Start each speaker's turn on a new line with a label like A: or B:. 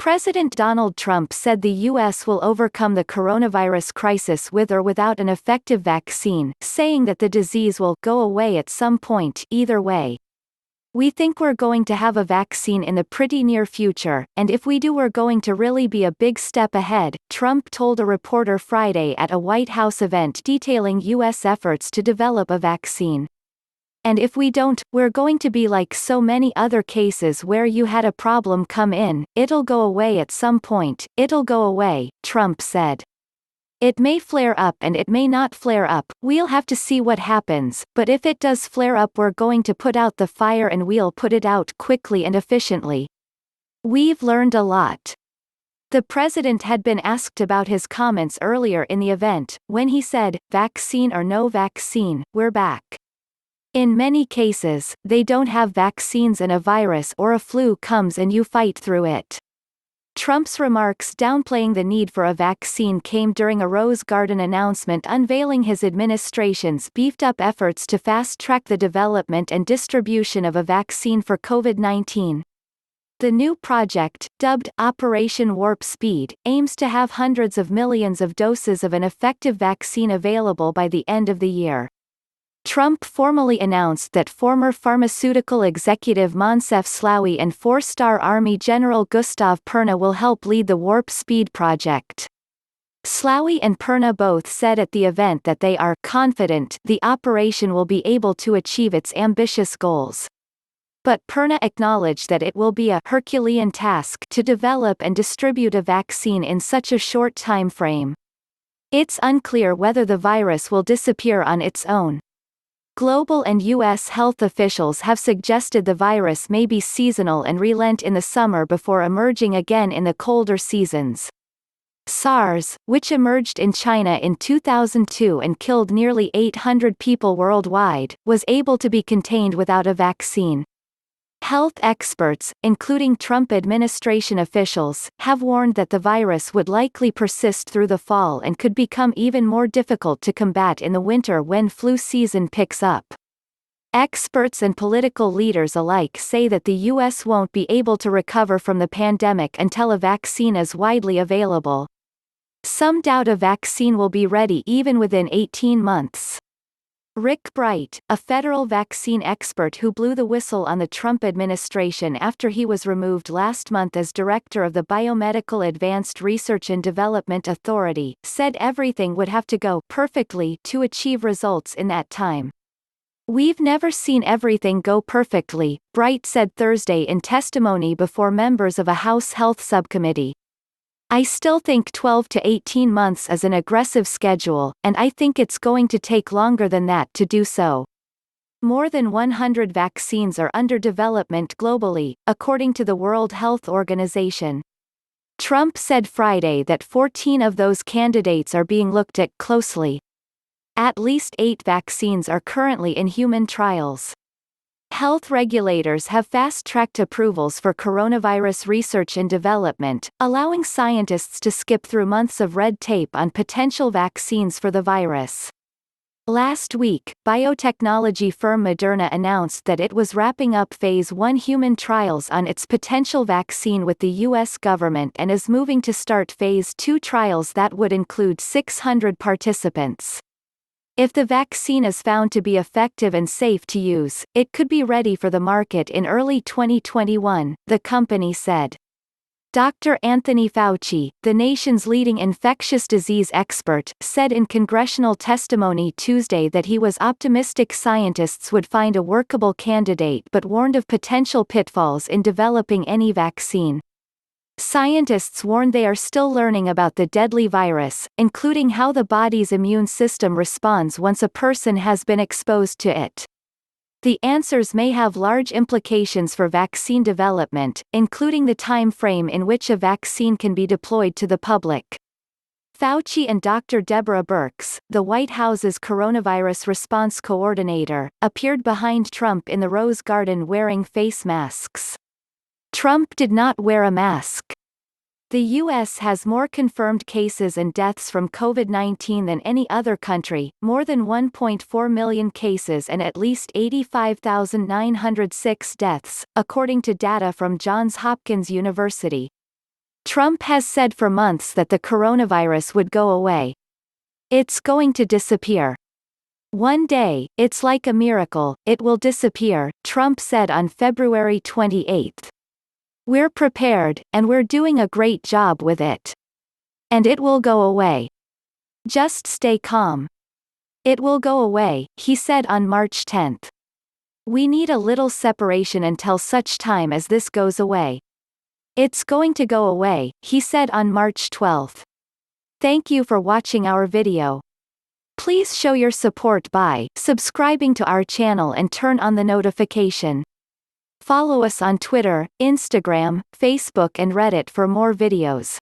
A: President Donald Trump said the U.S. will overcome the coronavirus crisis with or without an effective vaccine, saying that the disease will go away at some point either way. "We think we're going to have a vaccine in the pretty near future, and if we do we're going to really be a big step ahead," Trump told a reporter Friday at a White House event detailing U.S. efforts to develop a vaccine. "And if we don't, we're going to be like so many other cases where you had a problem come in, it'll go away at some point, it'll go away," Trump said. "It may flare up and it may not flare up, we'll have to see what happens, but if it does flare up we're going to put out the fire and we'll put it out quickly and efficiently. We've learned a lot." The president had been asked about his comments earlier in the event, when he said, "Vaccine or no vaccine, we're back. In many cases, they don't have vaccines and a virus or a flu comes and you fight through it." Trump's remarks downplaying the need for a vaccine came during a Rose Garden announcement unveiling his administration's beefed-up efforts to fast-track the development and distribution of a vaccine for COVID-19. The new project, dubbed Operation Warp Speed, aims to have hundreds of millions of doses of an effective vaccine available by the end of the year. Trump formally announced that former pharmaceutical executive Moncef Slaoui and four-star Army General Gustave Perna will help lead the Warp Speed project. Slaoui and Perna both said at the event that they are confident the operation will be able to achieve its ambitious goals. But Perna acknowledged that it will be a Herculean task to develop and distribute a vaccine in such a short time frame. "It's unclear whether the virus will disappear on its own. Global and U.S. health officials have suggested the virus may be seasonal and relent in the summer before emerging again in the colder seasons. SARS, which emerged in China in 2002 and killed nearly 800 people worldwide, was able to be contained without a vaccine. Health experts, including Trump administration officials, have warned that the virus would likely persist through the fall and could become even more difficult to combat in the winter when flu season picks up. Experts and political leaders alike say that the U.S. won't be able to recover from the pandemic until a vaccine is widely available. Some doubt a vaccine will be ready even within 18 months. Rick Bright, a federal vaccine expert who blew the whistle on the Trump administration after he was removed last month as director of the Biomedical Advanced Research and Development Authority, said everything would have to go perfectly to achieve results in that time. "We've never seen everything go perfectly," Bright said Thursday in testimony before members of a House Health Subcommittee. "I still think 12 to 18 months is an aggressive schedule, and I think it's going to take longer than that to do so." More than 100 vaccines are under development globally, according to the World Health Organization. Trump said Friday that 14 of those candidates are being looked at closely. At least 8 vaccines are currently in human trials. Health regulators have fast-tracked approvals for coronavirus research and development, allowing scientists to skip through months of red tape on potential vaccines for the virus. Last week, biotechnology firm Moderna announced that it was wrapping up Phase 1 human trials on its potential vaccine with the U.S. government and is moving to start Phase 2 trials that would include 600 participants. If the vaccine is found to be effective and safe to use, it could be ready for the market in early 2021, the company said. Dr. Anthony Fauci, the nation's leading infectious disease expert, said in congressional testimony Tuesday that he was optimistic scientists would find a workable candidate but warned of potential pitfalls in developing any vaccine. Scientists warn they are still learning about the deadly virus, including how the body's immune system responds once a person has been exposed to it. The answers may have large implications for vaccine development, including the time frame in which a vaccine can be deployed to the public. Fauci and Dr. Deborah Birx, the White House's coronavirus response coordinator, appeared behind Trump in the Rose Garden wearing face masks. Trump did not wear a mask. The U.S. has more confirmed cases and deaths from COVID-19 than any other country, more than 1.4 million cases and at least 85,906 deaths, according to data from Johns Hopkins University. Trump has said for months that the coronavirus would go away. It's going to disappear. One day, it's like a miracle, it will disappear, Trump said on February 28. We're prepared, and we're doing a great job with it. And it will go away. Just stay calm. It will go away, he said on March 10. We need a little separation until such time as this goes away. It's going to go away, he said on March 12. Thank you for watching our video. Please show your support by subscribing to our channel and turn on the notification. Follow us on Twitter, Instagram, Facebook and Reddit for more videos.